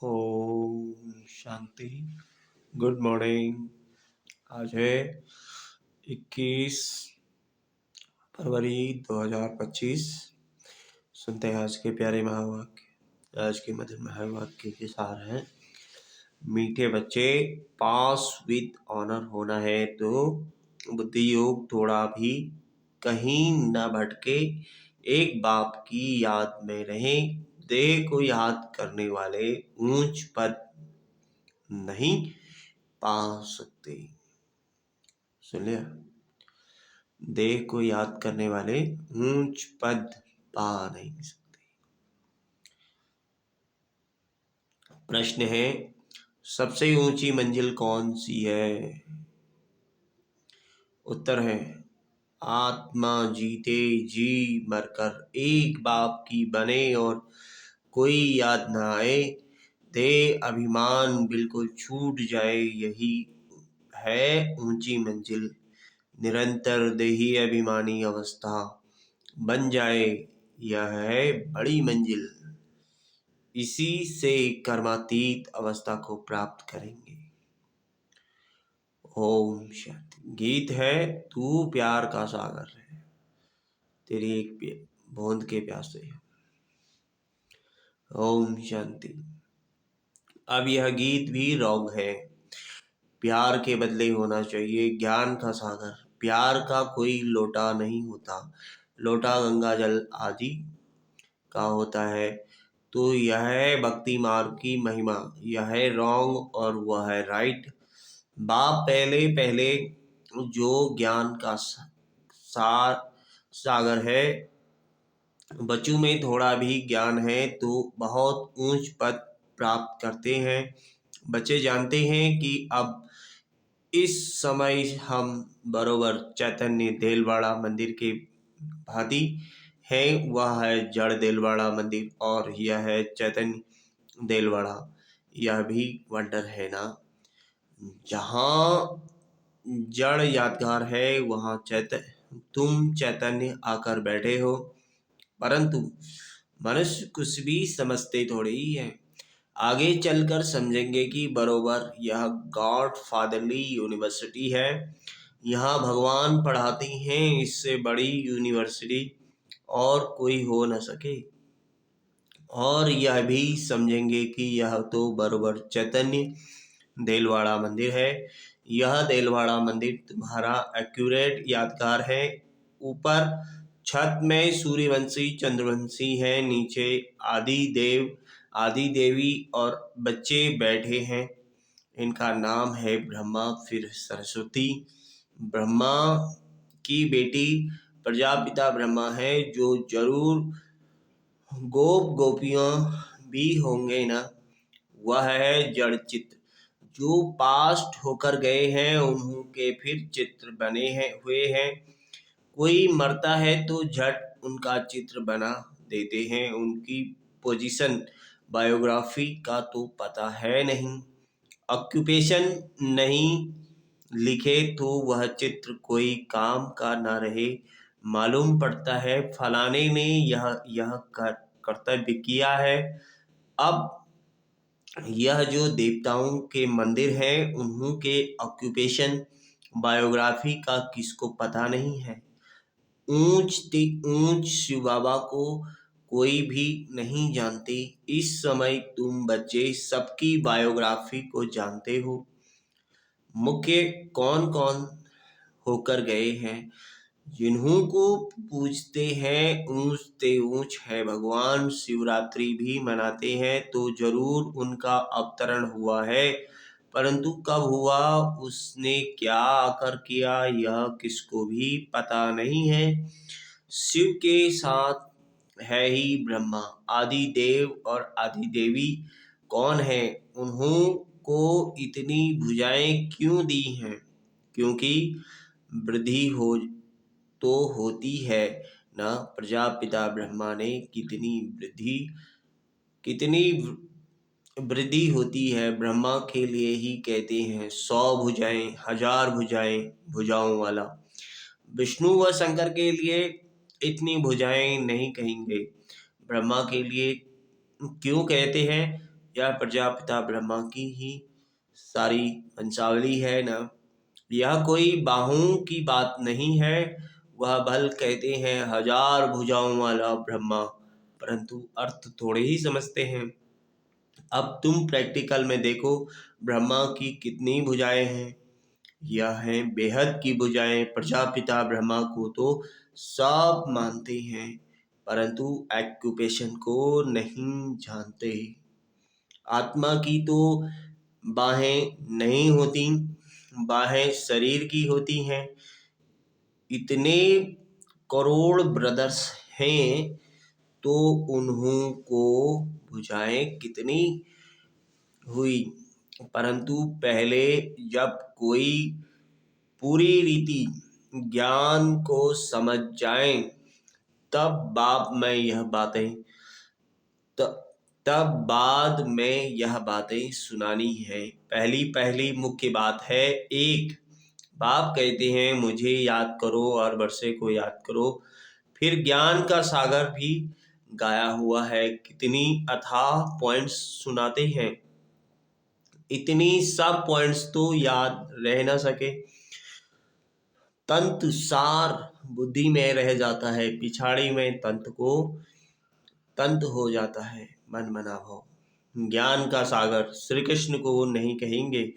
Om Shanti. Good morning. आज है 21 फरवरी 2025। सुनते हैं आज के प्यारे महावाक्य। आज के मधुर महावाक्य के सार हैं। मीठे बच्चे, पास विद ऑनर होना है तो बुद्धि योग थोड़ा भी कहीं न भटके, एक बाप की याद में रहें। देह को याद करने वाले ऊंच पद नहीं पा सकते। सुन लिया? देह को याद करने वाले ऊंच पद पा नहीं सकते। प्रश्न है, सबसे ऊंची मंजिल कौन सी है? उत्तर है, आत्मा जीते जी मरकर एक बाप की बने और कोई याद ना आए, देह अभिमान बिल्कुल छूट जाए, यही है ऊंची मंजिल। निरंतर देही अभिमानी अवस्था बन जाए, यह है बड़ी मंजिल। इसी से कर्मातीत अवस्था को प्राप्त करेंगे। ओम शांति। गीत है, तू प्यार का सागर है, तेरी एक बूंद के प्यासे है। ओम शांति। अब यह गीत भी रॉन्ग है। प्यार के बदले होना चाहिए ज्ञान का सागर। प्यार का कोई लोटा नहीं होता, लोटा गंगा जल आदि का होता है। तो यह है भक्ति मार्ग की महिमा। यह है रॉन्ग और वह है राइट। बाप पहले पहले जो ज्ञान का सागर है, बच्चों में थोड़ा भी ज्ञान है तो बहुत ऊंच पद प्राप्त करते हैं। बच्चे जानते हैं कि अब इस समय हम बरोबर चैतन्य देलवाड़ा मंदिर के भांति है। वह है जड़ देलवाड़ा मंदिर और यह है चैतन्य देलवाड़ा। यह भी वंडर है ना। जहाँ जड़ यादगार है वहाँ तुम चैतन्य आकर बैठे हो, परंतु मनुष्य कुछ भी समझते थोड़े ही है। आगे चलकर समझेंगे कि बरोबर यह गॉड फादरली यूनिवर्सिटी है। यहाँ भगवान पढ़ाते हैं, इससे बड़ी यूनिवर्सिटी और कोई हो न सके। और यह भी समझेंगे कि यह तो बरोबर चैतन्य देलवाड़ा मंदिर है। यह देलवाड़ा मंदिर तुम्हारा एक्यूरेट यादगार है। ऊपर छत में सूर्यवंशी चंद्रवंशी है, नीचे आदि देवी और बच्चे बैठे हैं। इनका नाम है ब्रह्मा, फिर सरस्वती। ब्रह्मा की बेटी प्रजापिता ब्रह्मा है, जो जरूर गोप गोपियां भी होंगे ना। वह है जड़ चित्र, जो पास्ट होकर गए हैं, उन्हों के फिर चित्र बने हुए हैं। कोई मरता है तो झट उनका चित्र बना देते हैं। उनकी पोजीशन बायोग्राफी का तो पता है नहीं, ऑक्यूपेशन नहीं लिखे तो वह चित्र कोई काम का ना रहे। मालूम पड़ता है फलाने ने यह कर्तव्य किया है। अब यह जो देवताओं के मंदिर हैं, उन्हों के ऑक्यूपेशन बायोग्राफी का किसको पता नहीं है। ऊंच शिव बाबा को कोई भी नहीं जानते। इस समय तुम बच्चे सबकी बायोग्राफी को जानते हो। मुख्य कौन कौन होकर गए हैं, जिन्हों को पूजते हैं, ऊंचते ऊंच है भगवान। शिवरात्रि भी मनाते हैं तो जरूर उनका अवतरण हुआ है, परंतु कब हुआ, उसने क्या आकर किया, यह किसको भी पता नहीं है। शिव के साथ है ही ब्रह्मा, आदि देव और आदि देवी कौन है, उन्हों को इतनी भुजाएं क्यों दी हैं? क्योंकि वृद्धि हो तो होती है ना। प्रजापिता ब्रह्मा ने कितनी वृद्धि होती है। ब्रह्मा के लिए ही कहते हैं 100 भुजाएं 1000 भुजाएं भुजाओं वाला। विष्णु व शंकर के लिए इतनी भुजाएं नहीं कहेंगे। ब्रह्मा के लिए क्यों कहते हैं? यह प्रजापिता ब्रह्मा की ही सारी वंशावली है ना। यह कोई बाहों की बात नहीं है। वह भल कहते हैं हजार भुजाओं वाला ब्रह्मा, परंतु अर्थ थोड़े ही समझते हैं। अब तुम प्रैक्टिकल में देखो, ब्रह्मा की कितनी भुजाएं हैं। यह हैं बेहद की भुजाएं। प्रजापिता ब्रह्मा को तो सब मानते हैं, परंतु एक्यूपेशन को नहीं जानते। आत्मा की तो बाहें नहीं होती, बाहें शरीर की होती हैं। इतने करोड़ ब्रदर्स हैं, तो उन्हों को भुजाएं कितनी हुई। परंतु पहले जब कोई पूरी रीति ज्ञान को समझ जाए, तब बाप में यह बातें त- तब बाद में यह बातें सुनानी है। पहली पहली मुख्य बात है, एक बाप कहते हैं मुझे याद करो और वर्षे को याद करो। फिर ज्ञान का सागर भी गाया हुआ है। कितनी अथाह पॉइंट्स सुनाते हैं। इतनी सब पॉइंट्स तो याद रह ना सके। तंत सार बुद्धि में रह जाता है, पिछाड़ी में तंत को तंत हो जाता है। मन मना भाव ज्ञान का सागर श्री कृष्ण को नहीं कहेंगे,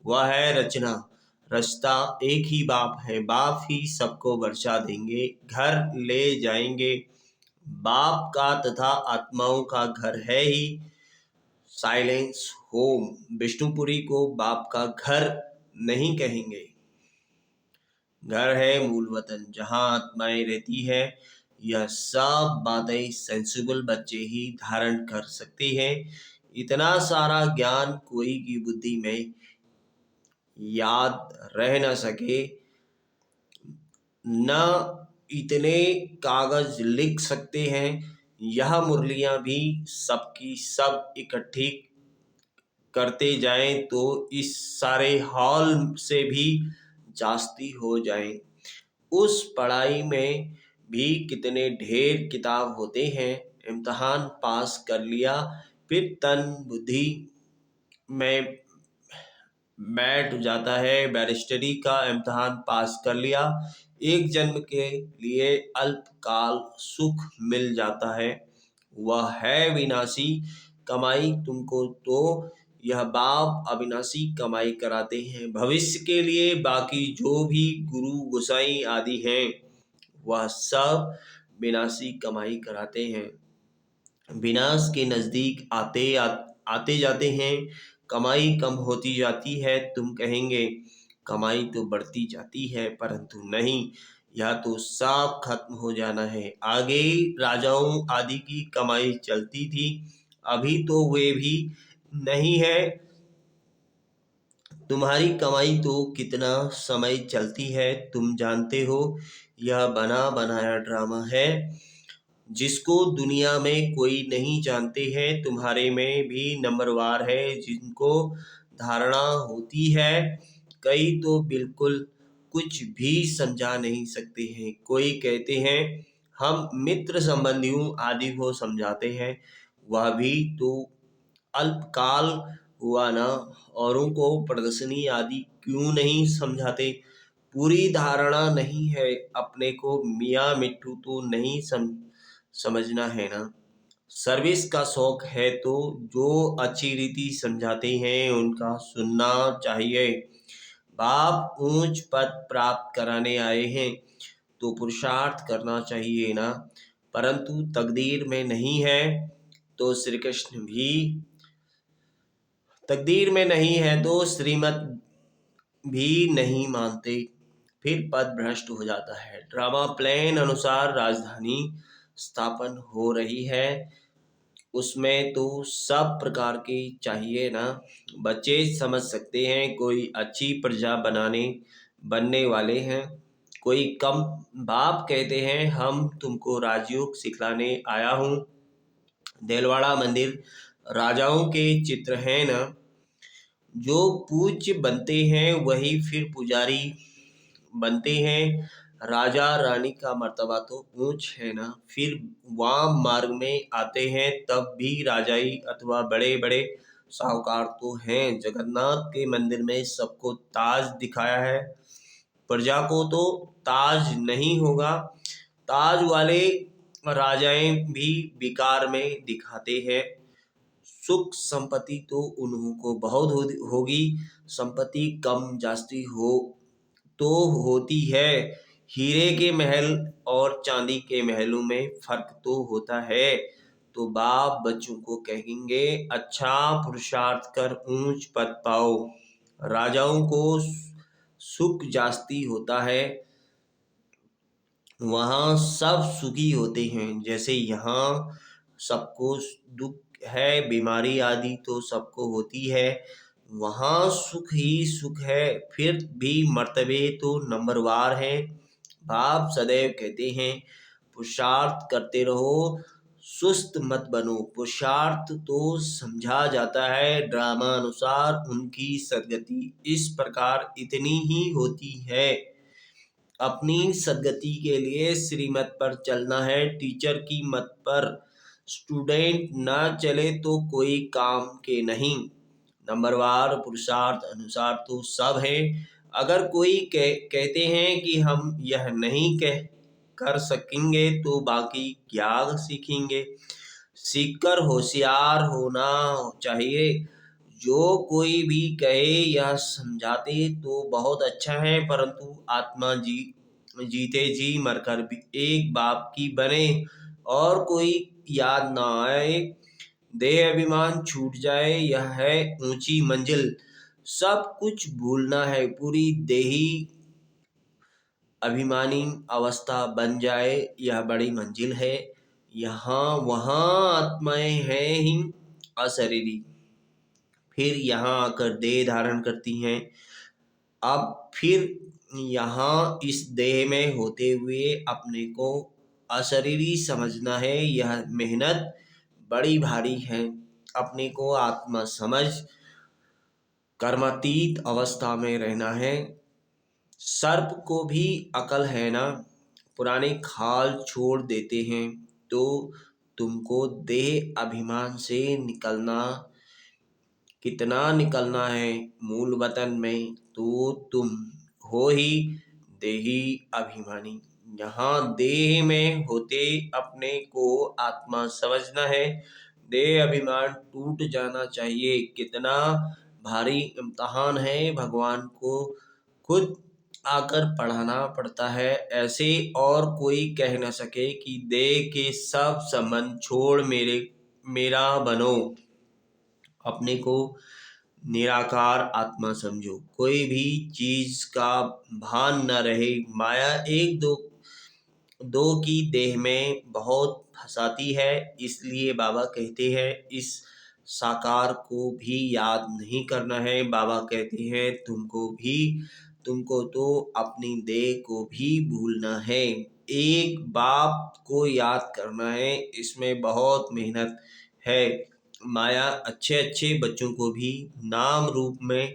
वह है रचना। रचता एक ही बाप है, बाप ही सबको वर्षा देंगे, घर ले जाएंगे। बाप का तथा आत्माओं का घर है ही साइलेंस होम। विष्णुपुरी को बाप का घर नहीं कहेंगे। घर है मूल वतन, जहाँ आत्माएं रहती है। यह सब बातें सेंसिबल बच्चे ही धारण कर सकते हैं। इतना सारा ज्ञान कोई की बुद्धि में याद रह न सके, न इतने कागज लिख सकते हैं। यह मुरलियां भी सबकी सब इकट्ठी करते जाएं तो इस सारे हॉल से भी जास्ती हो जाएं। उस पढ़ाई में भी कितने ढेर किताब होते हैं। इम्तहान पास कर लिया, फिर तन बुद्धि में बैठ जाता है। बैरिस्टरी का इम्तहान पास कर लिया, एक जन्म के लिए अल्पकाल सुख मिल जाता है। वह है विनाशी कमाई। तुमको तो यह बाप अविनाशी कमाई कराते हैं भविष्य के लिए। बाकी जो भी गुरु गोसाई आदि हैं, वह सब विनाशी कमाई कराते हैं। विनाश के नजदीक आते जाते हैं। कमाई कम होती जाती है। तुम कहेंगे कमाई तो बढ़ती जाती है, परंतु नहीं, यह तो सब खत्म हो जाना है। आगे राजाओं आदि की कमाई चलती थी, अभी तो वे भी नहीं है। तुम्हारी कमाई तो कितना समय चलती है तुम जानते हो। यह बना बनाया ड्रामा है, जिसको दुनिया में कोई नहीं जानते हैं। तुम्हारे में भी नंबरवार है जिनको धारणा होती है। कई तो बिल्कुल कुछ भी समझा नहीं सकते हैं। कोई कहते हैं हम मित्र संबंधियों आदि को समझाते हैं, वह भी तो अल्पकाल हुआ ना। औरों को प्रदर्शनी आदि क्यों नहीं समझाते। पूरी धारणा नहीं है। अपने को मियाँ मिट्टू तो नहीं समझना है ना। सर्विस का शौक है तो जो अच्छी रीति समझाते हैं उनका सुनना चाहिए। बाप ऊंच पद प्राप्त कराने आए हैं तो पुरुषार्थ करना चाहिए ना, परंतु तकदीर में नहीं है तो श्री कृष्ण भी तकदीर में नहीं है तो श्रीमत भी नहीं मानते। फिर पद भ्रष्ट हो जाता है। ड्रामा प्लान अनुसार राजधानी स्थापन हो रही है, उसमें तो सब प्रकार की चाहिए ना। बच्चे समझ सकते हैं, कोई अच्छी प्रजा बनने वाले हैं, कोई कम। बाप कहते हैं हम तुमको राजयोग सिखलाने आया हूँ। देलवाड़ा मंदिर राजाओं के चित्र हैं ना। जो पूज्य बनते हैं वही फिर पुजारी बनते हैं। राजा रानी का मर्तबा तो ऊंच है ना। फिर वाम मार्ग में आते हैं तब भी राजाई अथवा बड़े बड़े साहूकार तो हैं। जगन्नाथ के मंदिर में सबको ताज दिखाया है, प्रजा को तो ताज नहीं होगा। ताज वाले राजाएं भी विकार में दिखाते हैं। सुख संपत्ति तो उन्हों को बहुत होगी, संपत्ति कम जास्ती हो तो होती है। हीरे के महल और चांदी के महलों में फर्क तो होता है। तो बाप बच्चों को कहेंगे, अच्छा पुरुषार्थ कर ऊंच पद पाओ। राजाओं को सुख जास्ती होता है, वहाँ सब सुखी होते हैं। जैसे यहाँ सबको दुख है, बीमारी आदि तो सबको होती है, वहाँ सुख ही सुख है। फिर भी मर्तबे तो नंबरवार हैं। बाप सदैव कहते हैं, पुरुषार्थ करते रहो, सुस्त मत बनो। पुरुषार्थ तो समझा जाता है, ड्रामा अनुसार उनकी सदगति इस प्रकार इतनी ही होती है। अपनी सदगति के लिए श्रीमत पर चलना है, टीचर की मत पर। स्टूडेंट ना चले तो कोई काम के नहीं। नंबरवार पुरुषार्थ अनुसार तो सब है। अगर कोई कहते हैं कि हम यह नहीं कह कर सकेंगे तो बाकी क्या सीखेंगे। सीखकर होशियार होना चाहिए। जो कोई भी कहे यह समझाते तो बहुत अच्छा है, परंतु आत्मा जीते जी मरकर भी एक बाप की बने और कोई याद ना आए। देह अभिमान छूट जाए, यह है ऊंची मंजिल। सब कुछ भूलना है, पूरी देही अभिमानी अवस्था बन जाए, यह बड़ी मंजिल है। यहाँ वहाँ आत्माएं हैं ही अशरीरी, फिर यहाँ आकर देह धारण करती हैं। अब फिर यहाँ इस देह में होते हुए अपने को अशरीरी समझना है। यह मेहनत बड़ी भारी है। अपने को आत्मा समझ कर्मातीत अवस्था में रहना है। सर्प को भी अकल है ना, पुराने खाल छोड़ देते हैं। तो तुमको देह अभिमान से निकलना, कितना निकलना है। मूल वतन में तो तुम हो ही देही अभिमानी। यहाँ देह में होते अपने को आत्मा समझना है। देह अभिमान टूट जाना चाहिए। कितना भारी इम्तहान है, भगवान को खुद आकर पढ़ाना पड़ता है। ऐसे और कोई कह न सके कि देह के सब संबंध छोड़ मेरा बनो। अपने को निराकार आत्मा समझो, कोई भी चीज का भान न रहे। माया एक दो दो की देह में बहुत फंसाती है। इसलिए बाबा कहते हैं इस साकार को भी याद नहीं करना है। बाबा कहते हैं तुमको तो अपनी देह को भी भूलना है। एक बाप को याद करना है, इसमें बहुत मेहनत है। माया अच्छे अच्छे बच्चों को भी नाम रूप में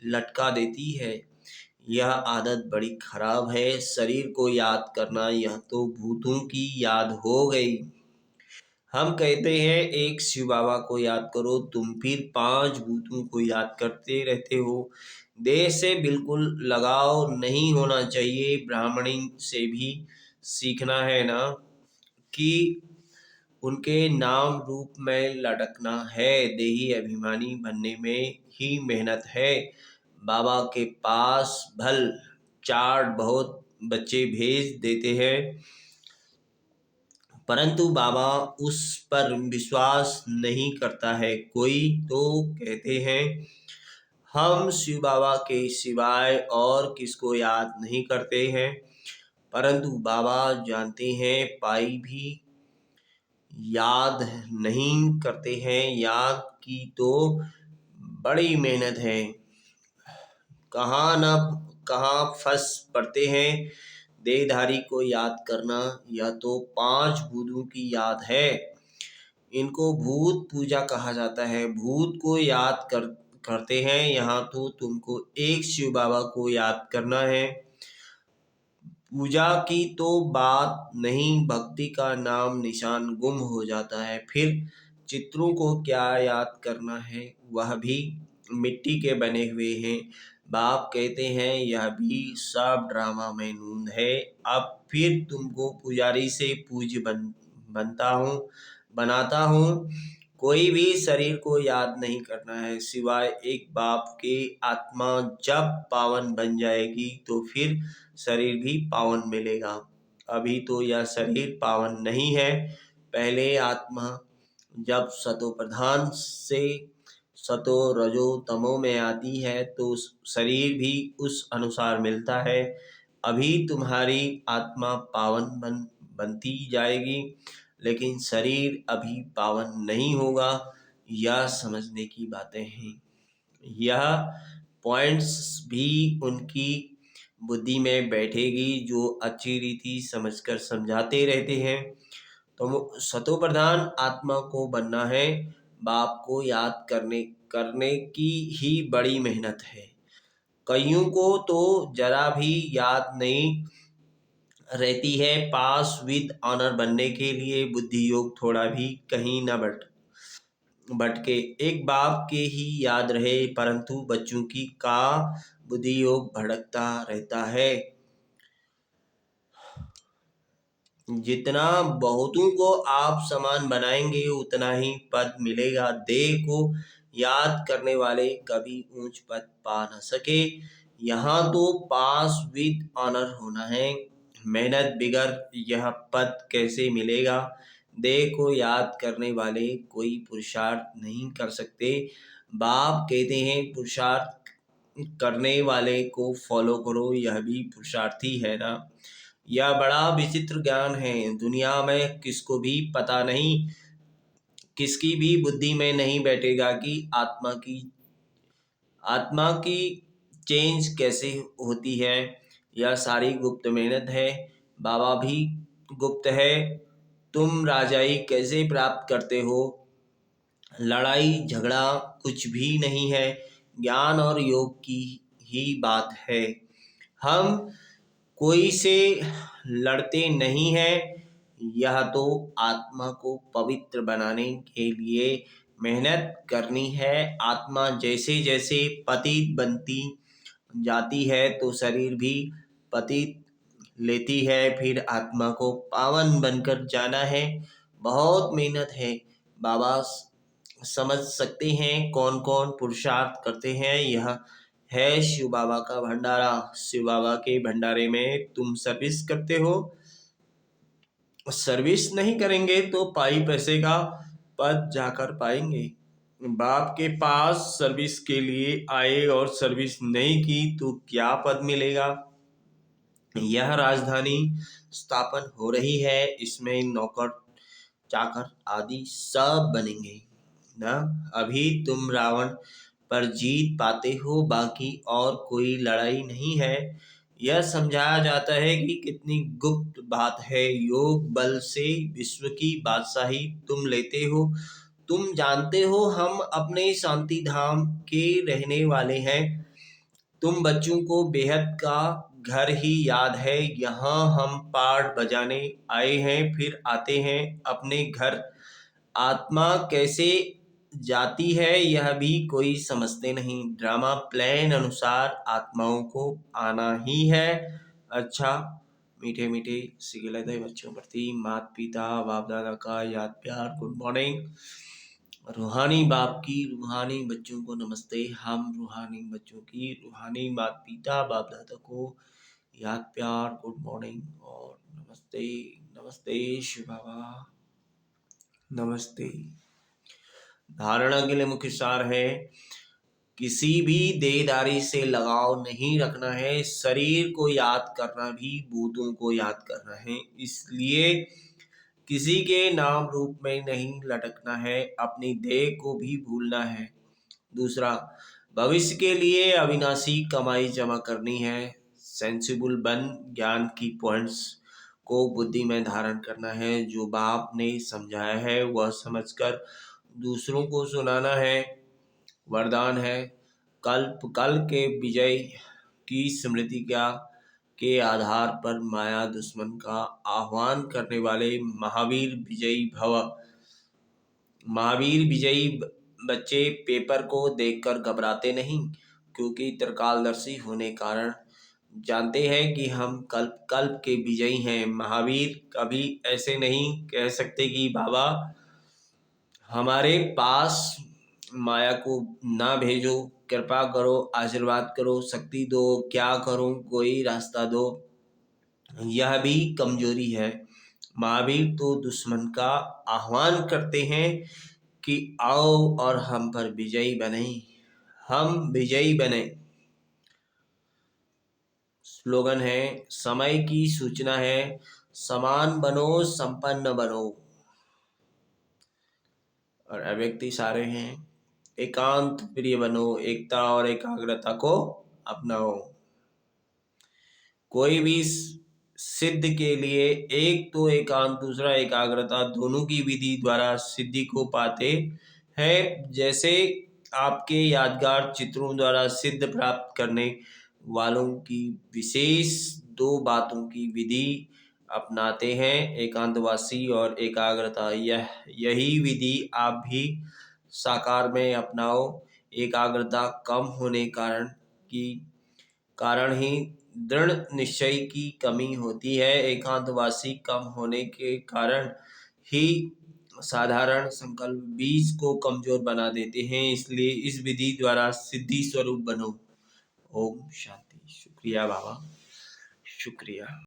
लटका देती है। यह आदत बड़ी खराब है। शरीर को याद करना, यह तो भूतों की याद हो गई। हम कहते हैं एक शिव बाबा को याद करो, तुम फिर 5 भूतों को याद करते रहते हो। देह से बिल्कुल लगाव नहीं होना चाहिए। ब्राह्मणी से भी सीखना है ना कि उनके नाम रूप में लटकना है। देही अभिमानी बनने में ही मेहनत है। बाबा के पास भल चाट बहुत बच्चे भेज देते हैं, परंतु बाबा उस पर विश्वास नहीं करता है। कोई तो कहते हैं हम शिव बाबा के सिवाय और किसको याद नहीं करते हैं, परंतु बाबा जानते हैं पाई भी याद नहीं करते हैं। याद की तो बड़ी मेहनत है, कहाँ न कहाँ फंस पड़ते हैं। देहधारी को याद करना, यह तो 5 भूतों की याद है। इनको भूत पूजा कहा जाता है। भूत को याद करते हैं। यहाँ तो तुमको एक शिव बाबा को याद करना है। पूजा की तो बात नहीं, भक्ति का नाम निशान गुम हो जाता है। फिर चित्रों को क्या याद करना है, वह भी मिट्टी के बने हुए हैं। बाप कहते हैं यह भी सब ड्रामा में नूंद है। अब फिर तुमको पुजारी से पूज्य बनाता हूँ। कोई भी शरीर को याद नहीं करना है सिवाय एक बाप के। आत्मा जब पावन बन जाएगी तो फिर शरीर भी पावन मिलेगा। अभी तो यह शरीर पावन नहीं है। पहले आत्मा जब सतो प्रधान से सतो रजो तमो में आती है तो शरीर भी उस अनुसार मिलता है। अभी तुम्हारी आत्मा बनती जाएगी, लेकिन शरीर अभी पावन नहीं होगा। यह समझने की बातें हैं। यह पॉइंट्स भी उनकी बुद्धि में बैठेगी जो अच्छी रीति समझकर समझाते रहते हैं। तो सतो प्रधान आत्मा को बनना है। बाप को याद करने की ही बड़ी मेहनत है। कईयों को तो जरा भी याद नहीं रहती है। पास विद ऑनर बनने के लिए बुद्धि योग थोड़ा भी कहीं न भटके। एक बाप के ही याद रहे, परंतु बच्चों की का बुद्धि योग भटकता रहता है। जितना बहुतों को आप समान बनाएंगे उतना ही पद मिलेगा। देह को याद करने वाले कभी ऊंच पद पा न सके। यहाँ तो पास विद ऑनर होना है। मेहनत बिगर यह पद कैसे मिलेगा। देह को याद करने वाले कोई पुरुषार्थ नहीं कर सकते। बाप कहते हैं पुरुषार्थ करने वाले को फॉलो करो। यह भी पुरुषार्थ ही है ना। यह बड़ा विचित्र ज्ञान है। दुनिया में किसको भी पता नहीं, किसकी भी बुद्धि में नहीं बैठेगा कि आत्मा की चेंज कैसे होती है। यह सारी गुप्त मेहनत है। बाबा भी गुप्त है। तुम राजाई कैसे प्राप्त करते हो। लड़ाई झगड़ा कुछ भी नहीं है। ज्ञान और योग की ही बात है। हम कोई से लड़ते नहीं हैं। यह तो आत्मा को पवित्र बनाने के लिए मेहनत करनी है। आत्मा जैसे जैसे पतित बनती जाती है तो शरीर भी पतित लेती है। फिर आत्मा को पावन बनकर जाना है। बहुत मेहनत है। बाबा समझ सकते हैं कौन कौन पुरुषार्थ करते हैं। यह है शिव बाबा का भंडारा। शिव बाबा के भंडारे में तुम सर्विस करते हो। सर्विस नहीं करेंगे तो पाई पैसे का पद जाकर पाएंगे। बाप के पास सर्विस के लिए आए और सर्विस नहीं की तो क्या पद मिलेगा। यह राजधानी स्थापन हो रही है। इसमें नौकर चाकर आदि सब बनेंगे ना। अभी तुम रावण पर जीत पाते हो, बाकी और कोई लड़ाई नहीं है। यह समझाया जाता है कि कितनी गुप्त बात है। योग बल से विश्व की बादशाही तुम लेते हो। तुम जानते हो हम अपने शांति धाम के रहने वाले हैं। तुम बच्चों को बेहद का घर ही याद है। यहाँ हम पाठ बजाने आए हैं, फिर आते हैं अपने घर। आत्मा कैसे जाती है यह भी कोई समझते नहीं। ड्रामा प्लान अनुसार आत्माओं को आना ही है। अच्छा, मीठे मीठे सिखलाते बच्चों प्रति माता पिता बाप दादा का याद प्यार गुड मॉर्निंग। रूहानी बाप की रूहानी बच्चों को नमस्ते। हम रूहानी बच्चों की रूहानी माता पिता बाप दादा को याद प्यार गुड मॉर्निंग और नमस्ते। नमस्ते शिव बाबा, नमस्ते। धारणा के लिए मुख्य सार है किसी भी देहदारी से लगाव नहीं रखना है। शरीर को याद करना भी भूतों को याद करना है। इसलिए किसी के नाम रूप में नहीं लटकना है। अपनी देह को भी भूलना है। दूसरा, भविष्य के लिए अविनाशी कमाई जमा करनी है। सेंसिबल बन ज्ञान की पॉइंट्स को बुद्धि में धारण करना है। जो बाप ने समझाया है वह समझकर दूसरों को सुनाना है। वरदान है कल के विजय की स्मृति के आधार पर माया दुश्मन का आह्वान करने वाले महावीर विजयी बच्चे पेपर को देखकर घबराते नहीं, क्योंकि त्रिकालदर्शी होने कारण जानते हैं कि हम कल्प कल्प के विजयी हैं। महावीर कभी ऐसे नहीं कह सकते कि बाबा हमारे पास माया को ना भेजो, कृपा करो, आशीर्वाद करो, शक्ति दो, क्या करूं, कोई रास्ता दो। यह भी कमजोरी है। महावीर तो दुश्मन का आह्वान करते हैं कि आओ और हम पर विजयी बने, हम विजयी बने। स्लोगन है, समय की सूचना है, समान बनो, संपन्न बनो। और अव्यक्ति सारे हैं, एकांत प्रिय बनो, एकता और एकाग्रता को अपनाओ। कोई भी सिद्ध के लिए एक तो एकांत, दूसरा एकाग्रता, दोनों की विधि द्वारा सिद्धि को पाते हैं। जैसे आपके यादगार चित्रों द्वारा सिद्ध प्राप्त करने वालों की विशेष दो बातों की विधि अपनाते हैं, एकांतवासी और एकाग्रता। यही विधि आप भी साकार में अपनाओ। एकाग्रता कम होने कारण ही दृढ़ निश्चय की कमी होती है। एकांतवासी कम होने के कारण ही साधारण संकल्प बीज को कमजोर बना देते हैं। इसलिए इस विधि द्वारा सिद्धि स्वरूप बनो। ओम शांति। शुक्रिया बाबा, शुक्रिया।